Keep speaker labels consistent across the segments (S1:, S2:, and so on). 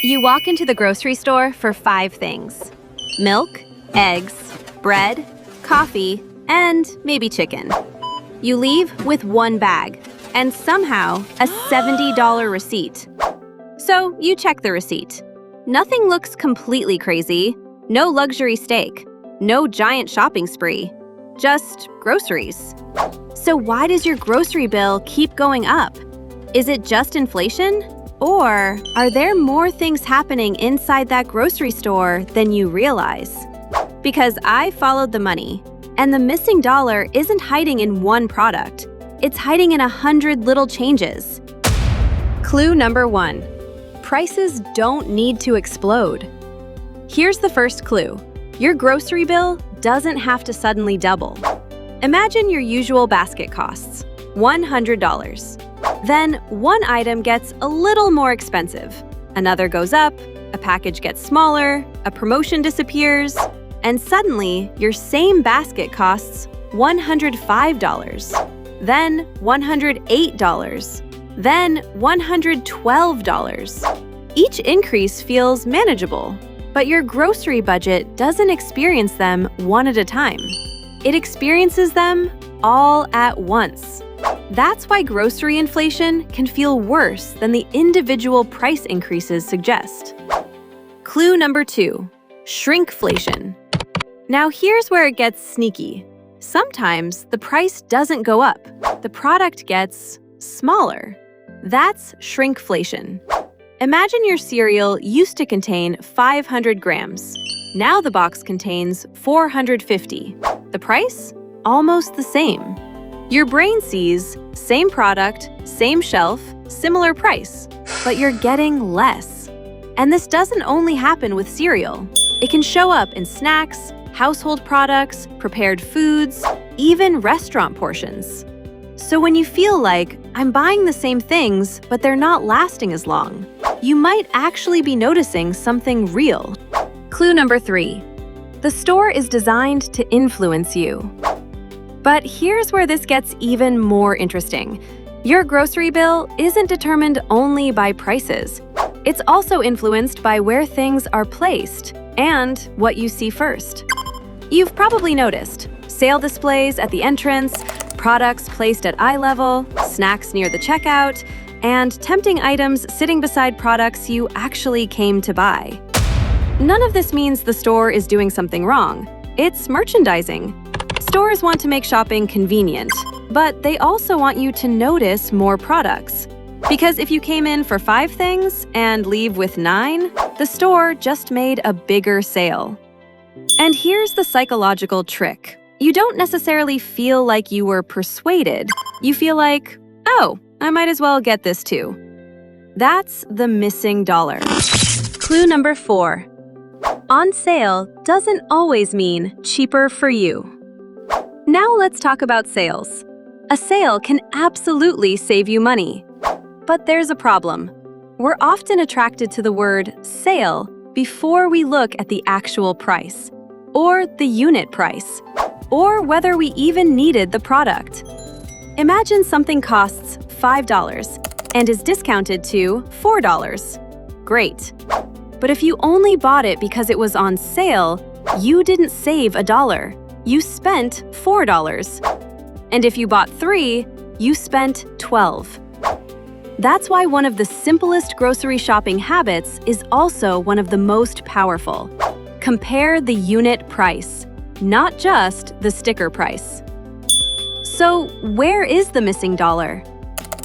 S1: You walk into the grocery store for 5 things: milk, eggs, bread, coffee, and maybe chicken. You leave with 1 bag and somehow a $70 receipt. So you check the receipt. Nothing looks completely crazy. No luxury steak. No giant shopping spree. Just groceries. So why does your grocery bill keep going up? Is it just inflation? Or are there more things happening inside that grocery store than you realize? Because I followed the money, and the missing dollar isn't hiding in one product. It's hiding in 100 little changes. Clue number 1. Prices don't need to explode. Here's the first clue. Your grocery bill doesn't have to suddenly double. Imagine your usual basket costs $100. Then one item gets a little more expensive. Another goes up, a package gets smaller, a promotion disappears, and suddenly your same basket costs $105, then $108, then $112. Each increase feels manageable, but your grocery budget doesn't experience them one at a time. It experiences them all at once. That's why grocery inflation can feel worse than the individual price increases suggest. Clue number 2. Shrinkflation. Now here's where it gets sneaky. Sometimes the price doesn't go up. The product gets smaller. That's shrinkflation. Imagine your cereal used to contain 500 grams. Now the box contains 450. The price? Almost the same. Your brain sees same product, same shelf, similar price, but you're getting less. And this doesn't only happen with cereal. It can show up in snacks, household products, prepared foods, even restaurant portions. So when you feel like, I'm buying the same things, but they're not lasting as long, you might actually be noticing something real. Clue number 3. The store is designed to influence you. But here's where this gets even more interesting. Your grocery bill isn't determined only by prices. It's also influenced by where things are placed and what you see first. You've probably noticed sale displays at the entrance, products placed at eye level, snacks near the checkout, and tempting items sitting beside products you actually came to buy. None of this means the store is doing something wrong. It's merchandising. Stores want to make shopping convenient, but they also want you to notice more products. Because if you came in for 5 things and leave with 9, the store just made a bigger sale. And here's the psychological trick. You don't necessarily feel like you were persuaded. You feel like, oh, I might as well get this too. That's the missing dollar. Clue number 4. On sale doesn't always mean cheaper for you. Now let's talk about sales. A sale can absolutely save you money. But there's a problem. We're often attracted to the word sale before we look at the actual price, or the unit price, or whether we even needed the product. Imagine something costs $5 and is discounted to $4. Great. But if you only bought it because it was on sale, you didn't save $1. You spent $4. And if you bought 3, you spent $12. That's why one of the simplest grocery shopping habits is also one of the most powerful. Compare the unit price, not just the sticker price. So, where is the missing dollar?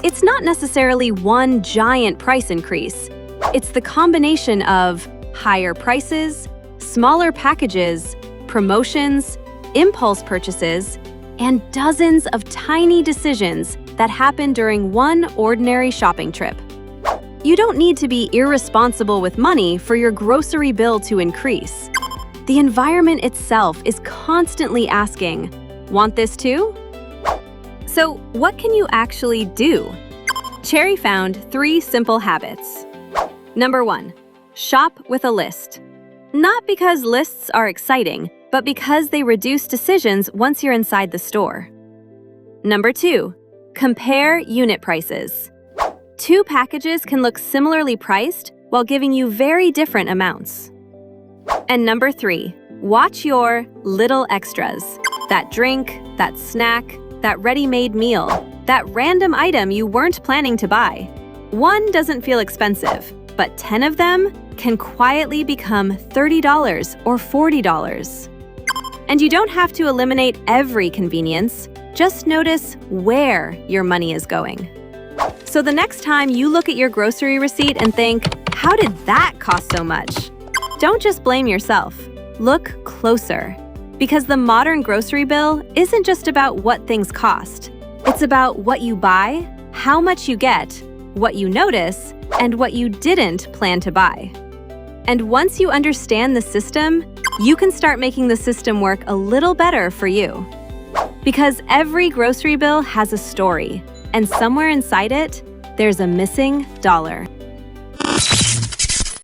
S1: It's not necessarily one giant price increase. It's the combination of higher prices, smaller packages, promotions, impulse purchases, and dozens of tiny decisions that happen during one ordinary shopping trip. You don't need to be irresponsible with money for your grocery bill to increase. The environment itself is constantly asking, want this too? So, what can you actually do? Cherry found 3 simple habits. Number 1, shop with a list. Not because lists are exciting, but because they reduce decisions once you're inside the store. Number 2, compare unit prices. 2 packages can look similarly priced, while giving you very different amounts. And number 3, watch your little extras. That drink, that snack, that ready-made meal, that random item you weren't planning to buy. One doesn't feel expensive, but 10 of them can quietly become $30 or $40. And you don't have to eliminate every convenience, just notice where your money is going. So the next time you look at your grocery receipt and think, how did that cost so much? Don't just blame yourself. Look closer. Because the modern grocery bill isn't just about what things cost. It's about what you buy, how much you get, what you notice, and what you didn't plan to buy. And once you understand the system, you can start making the system work a little better for you. Because every grocery bill has a story, and somewhere inside it, there's a missing dollar.